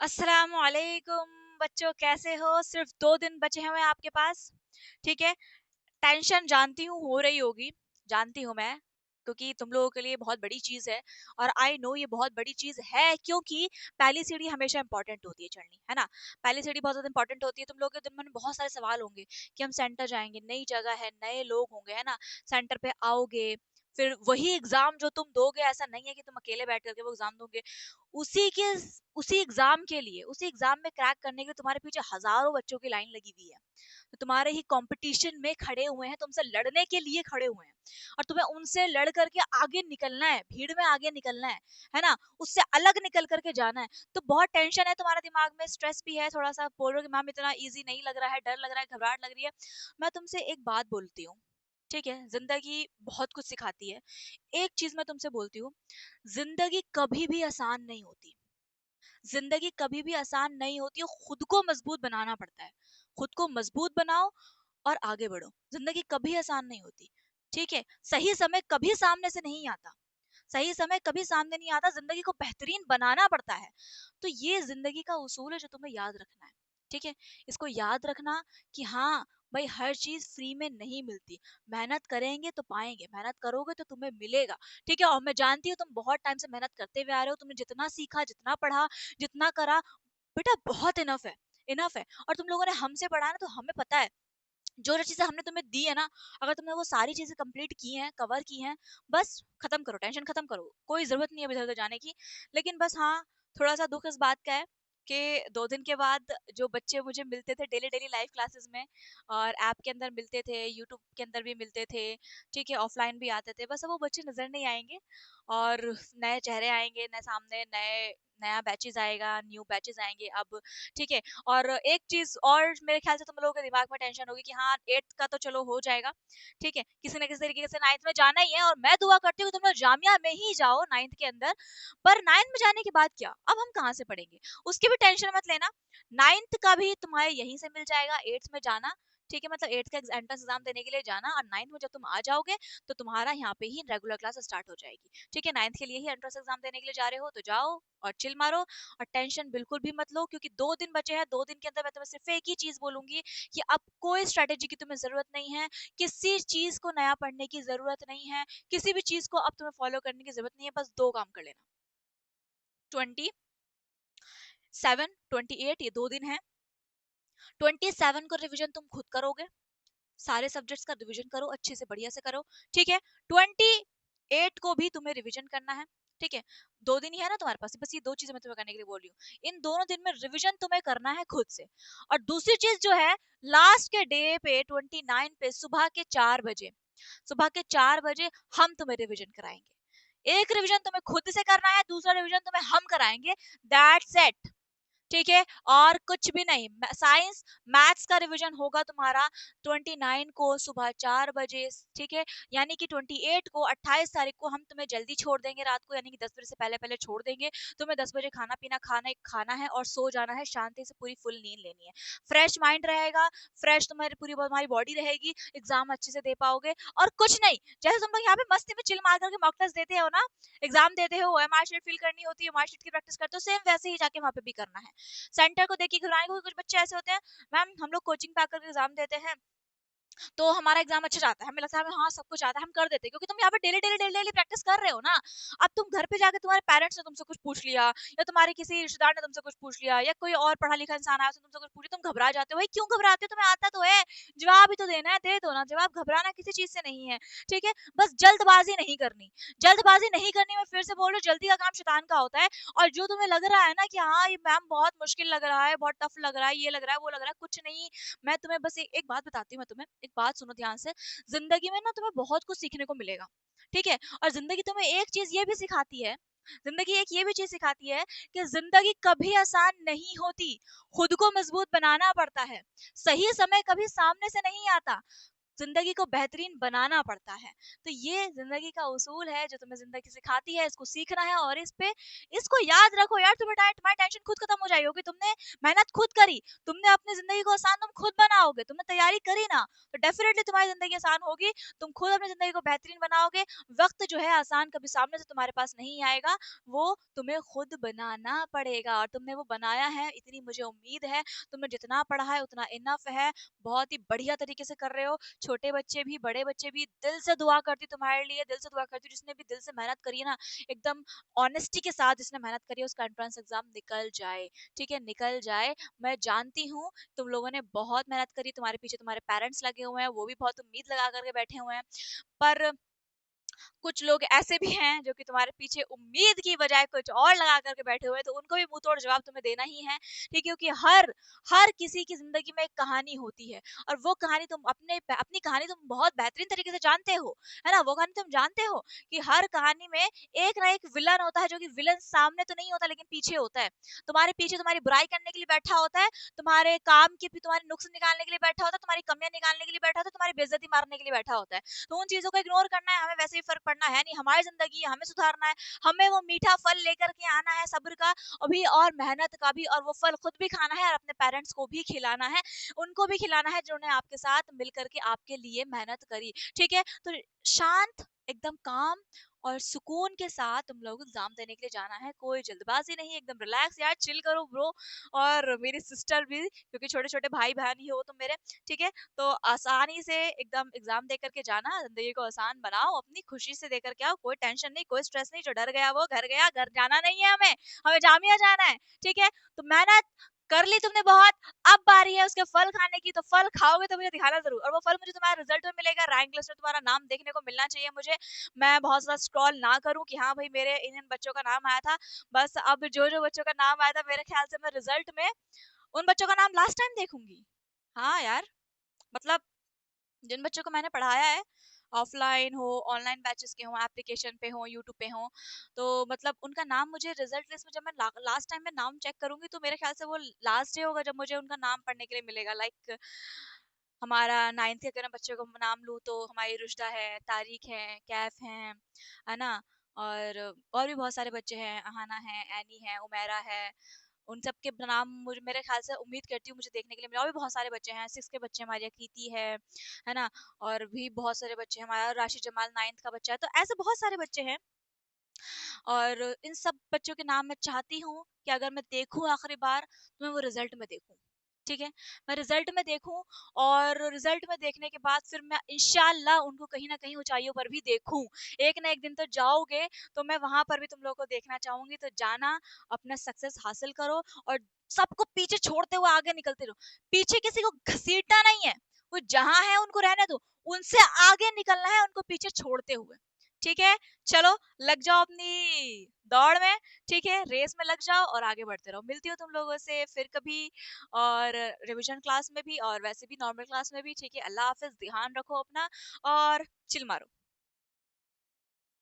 अस्सलाम वालेकुम बच्चों, कैसे हो? सिर्फ 2 दिन बचे हुए हैं आपके पास। ठीक है। टेंशन जानती हूँ हो रही होगी, जानती हूँ मैं, क्योंकि तुम लोगों के लिए बहुत बड़ी चीज है। और आई नो ये बहुत बड़ी चीज है, क्योंकि पहली सीढ़ी हमेशा इंपॉर्टेंट होती है चढ़नी, है ना। पहली सीढ़ी बहुत ज्यादा इंपॉर्टेंट होती है। तुम लोगों के दिन में बहुत सारे सवाल होंगे कि हम सेंटर जाएंगे, नई जगह है, नए लोग होंगे, है ना। सेंटर पे आओगे, फिर वही एग्जाम जो तुम दोगे, ऐसा नहीं है कि तुम अकेले बैठ करके वो एग्जाम दोगे। उसी के उसी एग्जाम के लिए, उसी एग्जाम में क्रैक करने के लिए तुम्हारे पीछे हजारों बच्चों की लाइन लगी हुई है। तो तुम्हारे ही कंपटीशन में खड़े हुए हैं, तुमसे लड़ने के लिए खड़े हुए हैं। और तुम्हें उनसे लड़ करके आगे निकलना है, भीड़ में आगे निकलना है ना। उससे अलग निकल करके जाना है। तो बहुत टेंशन है तुम्हारे दिमाग में, स्ट्रेस भी है थोड़ा सा, बोल रहे हो कि मैम इतना इजी नहीं लग रहा है, डर लग रहा है, घबराहट लग रही है। मैं तुमसे एक बात बोलती हूँ, ठीक है। जिंदगी बहुत कुछ सिखाती है। एक चीज मैं तुमसे बोलती हूँ, जिंदगी कभी भी आसान नहीं होती। जिंदगी कभी भी आसान नहीं होती, खुद को मजबूत बनाना पड़ता है। खुद को मजबूत बनाओ और आगे बढ़ो। जिंदगी कभी आसान नहीं होती, ठीक है। सही समय कभी सामने से नहीं आता, सही समय कभी सामने नहीं आता। जिंदगी को बेहतरीन बनाना पड़ता है। तो ये जिंदगी का उसूल है जो तुम्हें याद रखना है, ठीक है। इसको याद रखना कि हाँ भाई, हर चीज फ्री में नहीं मिलती। मेहनत करेंगे तो पाएंगे, मेहनत करोगे तो तुम्हें मिलेगा, ठीक है। और मैं जानती हूँ तुम बहुत टाइम से मेहनत करते हुए आ रहे हो, तुमने जितना सीखा, जितना पढ़ा, जितना करा, बेटा बहुत इनफ है, इनफ है। और तुम लोगों ने हमसे पढ़ा ना, तो हमें पता है जो जो चीजें हमने तुम्हें दी है ना, अगर तुमने वो सारी चीजें कंप्लीट की हैं, कवर की हैं, बस खत्म करो, टेंशन खत्म करो, कोई जरूरत नहीं है इधर उधर जाने की। लेकिन बस हाँ, थोड़ा सा दुख इस बात का है कि 2 दिन के बाद जो बच्चे मुझे मिलते थे डेली डेली लाइव क्लासेस में, और ऐप के अंदर मिलते थे, यूट्यूब के अंदर भी मिलते थे, ठीक है, ऑफलाइन भी आते थे, बस अब वो बच्चे नजर नहीं आएंगे। और नए चेहरे आएंगे, नए सामने, नए नया बैचेस आएगा, न्यू बैचेस आएंगे अब, ठीक है। और एक चीज और मेरे ख्याल से तुम लोगों के दिमाग में टेंशन होगी कि हाँ 8th का तो चलो हो जाएगा, ठीक है, किसी ना किसी तरीके से 9th में जाना ही है। और मैं दुआ करती हूँ कि तुम लोग जामिया में ही जाओ 9th के अंदर। पर 9th में जाने के बाद क्या, अब हम कहाँ से पढ़ेंगे, उसकी भी टेंशन मत लेना। 9th का भी तुम्हारे यहीं से मिल जाएगा, 8th में जाना, ठीक है। मतलब 8th का एंट्रेंस एग्जाम देने के लिए जाना, और 9th में जब तुम आ जाओगे तो तुम्हारा यहाँ पे ही रेगुलर क्लास स्टार्ट हो जाएगी, ठीक है। 9th के लिए ही एंट्रेंस एग्जाम देने के लिए जा रहे हो तो जाओ और चिल मारो। और टेंशन बिल्कुल भी मत लो, क्योंकि 2 दिन बचे हैं। 2 दिन के अंदर मैं तुम्हें सिर्फ एक ही चीज बोलूंगी कि अब कोई स्ट्रेटेजी की तुम्हें जरूरत नहीं है, किसी चीज को नया पढ़ने की जरूरत नहीं है, किसी भी चीज को अब तुम्हें फॉलो करने की जरूरत नहीं है। बस 2 काम कर लेना। 27 28 ये 2 दिन है। 27 को रिवीजन तुम खुद करोगे, सारे सब्जेक्ट्स का रिवीजन करो, अच्छे से बढ़िया से करो, ठीक है। 28 को भी तुम्हें रिवीजन करना है, ठीक है। 2 दिन ही है ना तुम्हारे पास, बस ये 2 चीजें मैं तुम्हें करने के लिए बोल रही हूँ। इन दोनों दिन में रिवीजन तुम्हें करना है खुद से। और दूसरी चीज जो है, लास्ट के डे पे 29 पे सुबह के 4 बजे, सुबह के 4 बजे हम तुम्हें रिवीजन कराएंगे। एक रिवीजन तुम्हें खुद से करना है, दूसरा रिवीजन तुम्हें हम कराएंगे। दैट्स इट, ठीक है। और कुछ भी नहीं। साइंस मैथ्स का रिवीजन होगा तुम्हारा 29 को सुबह 4 बजे, ठीक है। यानी कि 28 को, 28 तारीख को हम तुम्हें जल्दी छोड़ देंगे रात को, यानी कि 10 बजे से पहले पहले छोड़ देंगे। तुम्हें 10 बजे खाना पीना खाना है और सो जाना है, शांति से पूरी फुल नींद लेनी है। फ्रेश माइंड रहेगा, फ्रेश तुम्हारी बॉडी रहेगी, एग्जाम अच्छे से दे पाओगे। और कुछ नहीं, जैसे तुम लोग यहाँ पे मस्ती में चिल मार करके मॉक टेस्ट देते हो ना, एग्जाम देते हो, एमआर शीट फिल करनी होती है, एमआर शीट की प्रैक्टिस करते हो, सेम वैसे ही जाके वहां पे भी करना है। सेंटर को देखिए घबराने को, कुछ बच्चे ऐसे होते हैं, मैम हम लोग कोचिंग पे आकर एग्जाम देते हैं तो हमारा एग्जाम अच्छा जाता है, हमें लगता है हमें हाँ सब कुछ आता है, हम कर देते हैं, क्योंकि तुम यहाँ पे daily daily daily daily practice कर रहे हो ना। अब तुम घर पे जाके तुम्हारे पेरेंट्स ने तुमसे कुछ पूछ लिया, या तुम्हारे किसी रिश्तेदार ने तुमसे कुछ पूछ लिया, या कोई और पढ़ा लिखा इंसान आया उसने तुमसे कुछ पूछा, तुम घबरा जाते हो। भाई क्यों घबराते हो, तुम्हें आता तो है, जवाब ही तो देना है, दे दो ना जवाब, घबराना किसी चीज से नहीं है, ठीक है। बस जल्दबाजी नहीं करनी, जल्दबाजी नहीं करनी। मैं फिर से बोल रही हूँ, जल्दी का काम शैतान का होता है। और जो तुम्हें लग रहा है ना कि हाँ ये मैम बहुत मुश्किल लग रहा है, बहुत टफ लग रहा है, ये लग रहा है, वो लग रहा है, कुछ नहीं। मैं तुम्हें बस एक बात बताती हूँ, मैं तुम्हें एक बात सुनो ध्यान से। जिंदगी में ना तुम्हें बहुत कुछ सीखने को मिलेगा, ठीक है। और जिंदगी तुम्हें एक चीज ये भी सिखाती है, जिंदगी एक ये भी चीज सिखाती है कि जिंदगी कभी आसान नहीं होती, खुद को मजबूत बनाना पड़ता है। सही समय कभी सामने से नहीं आता, जिंदगी को बेहतरीन बनाना पड़ता है। तो ये जिंदगी का उसूल है जो तुम्हें जिंदगी सिखाती है, इसको सीखना है और इस पे इसको याद रखो यार। तुम्हारी टेंशन खुद खत्म हो जाएगी क्योंकि तुमने मेहनत खुद करी, तुमने अपनी जिंदगी को आसान तुम खुद बनाओगे, तुमने तैयारी करी ना, तो डेफिनेटली तुम्हारी जिंदगी आसान होगी। तुम खुद अपनी जिंदगी को बेहतरीन बनाओगे। वक्त जो है आसान कभी सामने से तुम्हारे पास नहीं आएगा, वो तुम्हें खुद बनाना पड़ेगा और तुमने वो बनाया है, इतनी मुझे उम्मीद है। तुमने जितना पढ़ा है उतना इनफ है, बहुत ही बढ़िया तरीके से कर रहे हो। छोटे बच्चे भी बड़े बच्चे भी दिल से दुआ करती तुम्हारे लिए, दिल से दुआ करती हूँ। जिसने भी दिल से मेहनत करी है ना, एकदम ऑनेस्टी के साथ जिसने मेहनत करी है, उसका एंट्रेंस एग्जाम निकल जाए, ठीक है, निकल जाए। मैं जानती हूँ तुम लोगों ने बहुत मेहनत करी, तुम्हारे पीछे तुम्हारे पेरेंट्स लगे हुए हैं, वो भी बहुत उम्मीद लगा करके बैठे हुए हैं। पर कुछ लोग ऐसे भी हैं जो कि तुम्हारे पीछे उम्मीद की बजाय कुछ और लगा करके बैठे हुए हैं, तो उनको भी मुंह तोड़ जवाब तुम्हें देना ही है, ठीक है। क्योंकि हर हर किसी की जिंदगी में एक कहानी होती है, और वो कहानी तुम अपनी कहानी तुम बहुत बेहतरीन तरीके से जानते हो, है ना। वो कहानी तुम जानते हो कि हर कहानी में एक ना एक विलन होता है, जो कि विलन सामने तो नहीं होता लेकिन पीछे होता है, तुम्हारे पीछे तुम्हारी बुराई करने के लिए बैठा होता है, तुम्हारे काम की तुम्हारे नुक्स निकालने के लिए बैठा होता है, तुम्हारी कमियां निकालने के लिए बैठा होता है, तुम्हारी बेइज्जती मारने के लिए बैठा होता है। तो उन चीजों को इग्नोर करना है, हमें वैसे ही फर्क पड़ना है नहीं, हमारी जिंदगी है, हमें सुधारना है, हमें वो मीठा फल लेकर के आना है सब्र का अभी, और मेहनत का भी, और वो फल खुद भी खाना है और अपने पेरेंट्स को भी खिलाना है, उनको भी खिलाना है जिन्होंने आपके साथ मिल करके आपके लिए मेहनत करी, ठीक है। तो शांत, एकदम काम और सुकून के साथ तुम लोग एग्जाम देने के लिए जाना है, कोई जल्दबाजी नहीं, एकदम रिलैक्स यार, चिल करो ब्रो। और मेरी सिस्टर भी, क्योंकि छोटे छोटे भाई बहन ही हो तुम मेरे, ठीक है। तो आसानी से एकदम एग्जाम दे करके जाना, जिंदगी को आसान बनाओ, अपनी खुशी से दे करके आओ, कोई टेंशन नहीं, कोई स्ट्रेस नहीं। जो डर गया वो घर गया, घर जाना नहीं है हमें, हमें जामिया जाना है, ठीक है। तो मेहनत कर ली तुमने बहुत, अब बारी है उसके फल खाने की, तो फल खाओगे तो मुझे दिखाना जरूर, और वो फल मुझे तुम्हारे रिजल्ट में मिलेगा, रैंक लिस्ट में तुम्हारा नाम देखने को मिलना चाहिए मुझे। मैं बहुत ज्यादा स्क्रॉल ना करूं कि हाँ भाई मेरे इन बच्चों का नाम आया था, बस अब जो जो बच्चों का नाम आया था मेरे ख्याल से मैं रिजल्ट में उन बच्चों का नाम लास्ट टाइम देखूंगी। हाँ यार, मतलब जिन बच्चों को मैंने पढ़ाया है, ऑफलाइन हो, ऑनलाइन बैचेस के हो, एप्लीकेशन पे हो, यूट्यूब पे हो, तो मतलब उनका नाम मुझे रिजल्ट लिस्ट में जब मैं लास्ट टाइम में नाम चेक करूंगी, तो मेरे ख्याल से वो लास्ट डे होगा जब मुझे उनका नाम पढ़ने के लिए मिलेगा। लाइक हमारा 9th के अगर मैं बच्चे को नाम लूँ, तो हमारी रुशदा है, तारिक है, कैफ है ना, और भी बहुत सारे बच्चे हैं, अहाना है, एनी है, उमेरा है, उन सब के नाम मुझे मेरे ख्याल से उम्मीद करती हूँ मुझे देखने के लिए मिला। और भी बहुत सारे बच्चे हैं, 6 के बच्चे हमारी कृति है ना, और भी बहुत सारे बच्चे हैं, हमारा राशि जमाल 9th का बच्चा है, तो ऐसे बहुत सारे बच्चे हैं। और इन सब बच्चों के नाम मैं चाहती हूँ कि अगर मैं देखूँ आखिरी बार, तो मैं वो रिजल्ट में देखूँ, ठीक है। मैं रिजल्ट में देखूं, और रिजल्ट में देखने के बाद फिर मैं इंशाल्लाह उनको कहीं ना कहीं ऊंचाइयों पर भी देखूं। एक ना एक दिन तो जाओगे, तो मैं वहां पर भी तुम लोगों को देखना चाहूंगी। तो जाना, अपना सक्सेस हासिल करो, और सबको पीछे छोड़ते हुए आगे निकलते रहो। पीछे किसी को घसीटना नहीं है, वो जहां है उनको रहने दो, उनसे आगे निकलना है उनको पीछे छोड़ते हुए, ठीक है। चलो, लग जाओ अपनी दौड़ में, ठीक है, रेस में लग जाओ और आगे बढ़ते रहो। मिलती हो तुम लोगों से फिर कभी, और रिवीजन क्लास में भी और वैसे भी नॉर्मल क्लास में भी, ठीक है। अल्लाह हाफिज, ध्यान रखो अपना और चिल मारो।